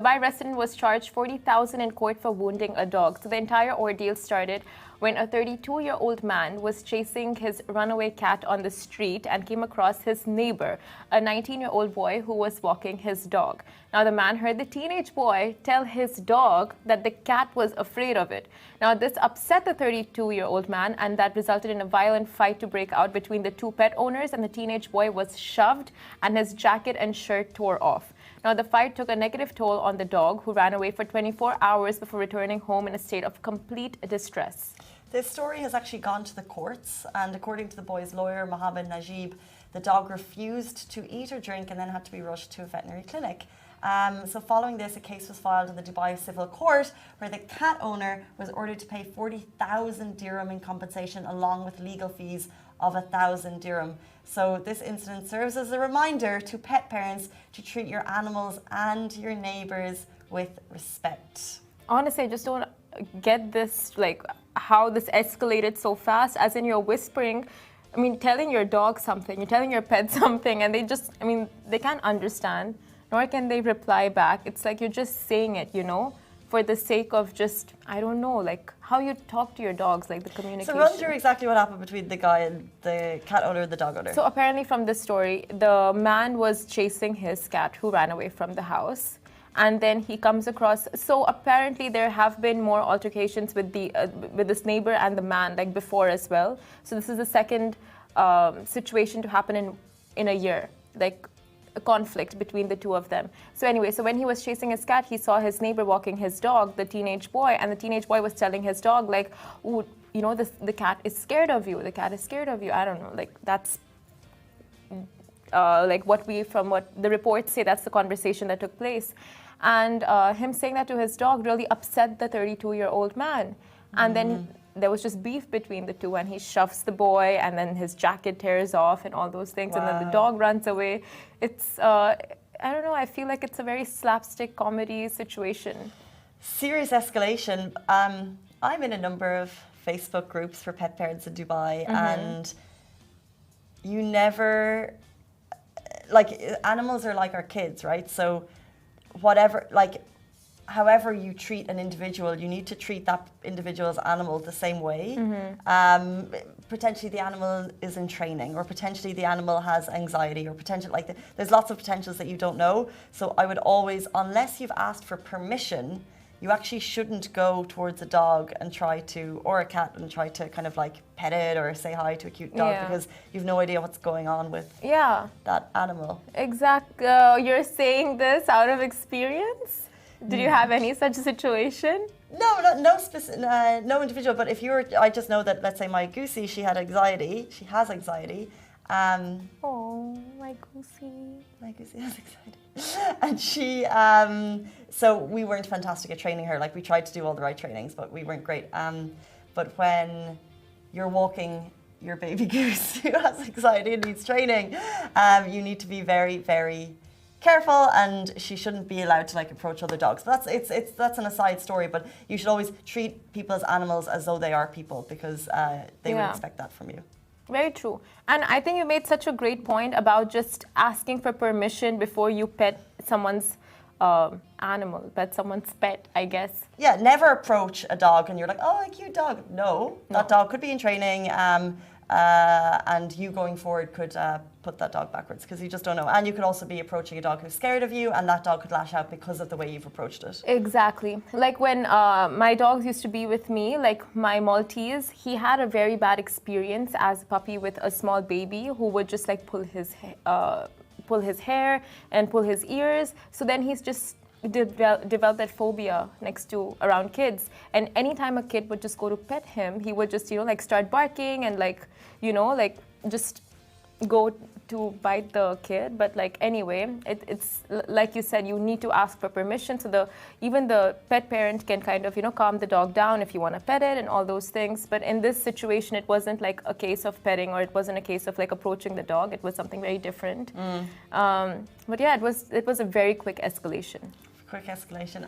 Dubai resident was charged $40,000 in court for wounding a dog. So the entire ordeal started when a 32-year-old man was chasing his runaway cat on the street and came across his neighbor, a 19-year-old boy who was walking his dog. Now the man heard the teenage boy tell his dog that the cat was afraid of it. Now this upset the 32-year-old man, and that resulted in a violent fight to break out between the two pet owners, and the teenage boy was shoved and his jacket and shirt tore off. Now, the fight took a negative toll on the dog, who ran away for 24 hours before returning home in a state of complete distress. This story has actually gone to the courts, and according to the boy's lawyer, Mohammed Najib, the dog refused to eat or drink and then had to be rushed to a veterinary clinic. So following this, a case was filed in the Dubai Civil Court where the cat owner was ordered to pay 40,000 dirham in compensation along with legal fees of 1,000 dirham. So this incident serves as a reminder to pet parents to treat your animals and your neighbours with respect. Honestly, I just don't get this, like how this escalated so fast, as in you're whispering, I mean, telling your dog something, you're telling your pet something, and they just, I mean, they can't understand, nor can they reply back. It's like you're just saying it, you know, for the sake of just, I don't know, like how you talk to your dogs, like the communication. So run through exactly what happened between the guy and the cat owner and the dog owner. So apparently from this story, the man was chasing his cat who ran away from the house. And then he comes across, so apparently there have been more altercations with this neighbor and the man, like before as well. So this is the second situation to happen in a year, like a conflict between the two of them. So anyway, so when he was chasing his cat, he saw his neighbor walking his dog, the teenage boy, and the teenage boy was telling his dog, like, "Ooh, you know, the cat is scared of you. The cat is scared of you." I don't know, like that's like what the reports say, that's the conversation that took place. And him saying that to his dog really upset the 32-year-old man. And then there was just beef between the two, and he shoves the boy, and then his jacket tears off and all those things. Wow. And then the dog runs away. It's, I don't know, I feel like it's a very slapstick comedy situation. Serious escalation. I'm in a number of Facebook groups for pet parents in Dubai, and you never, like, animals are like our kids, right? So whatever, like, however you treat an individual, you need to treat that individual's animal the same way. Potentially the animal is in training, or potentially the animal has anxiety, or potentially, like, there's lots of potentials that you don't know. So I would always, unless you've asked for permission, you actually shouldn't go towards a dog and try to, or a cat, and try to kind of like pet it or say hi to a cute dog, because you've no idea what's going on with that animal. Exactly. You're saying this out of experience? Did you have any such situation? No specific, no individual. But if you're, I just know that, let's say my goosey, she has anxiety. Oh, my goosey. My goosey has anxiety. And she, so we weren't fantastic at training her. Like, we tried to do all the right trainings, but we weren't great. But when you're walking your baby goose who has anxiety and needs training, you need to be very, very careful, and she shouldn't be allowed to, like, approach other dogs. But that's an aside story, but you should always treat people's animals as though they are people, because they would expect that from you. Very true. And I think you made such a great point about just asking for permission before you pet someone's animal, someone's pet, I guess. Yeah, never approach a dog and you're like, oh, a cute dog. No, that dog could be in training, and you going forward could put that dog backwards, because you just don't know. And you could also be approaching a dog who's scared of you, and that dog could lash out because of the way you've approached it. Exactly. Like when my dogs used to be with me, like my Maltese, he had a very bad experience as a puppy with a small baby who would just like pull his hair and pull his ears. So then he's just developed that phobia around kids, and anytime a kid would just go to pet him, he would just, you know, like start barking and, like, you know, like just go to bite the kid. But like, anyway, it's like you said, you need to ask for permission, so even the pet parent can kind of, you know, calm the dog down if you want to pet it and all those things. But in this situation, it wasn't like a case of petting, or it wasn't a case of like approaching the dog. It was something very different. But yeah, it was a very quick escalation. Quick escalation.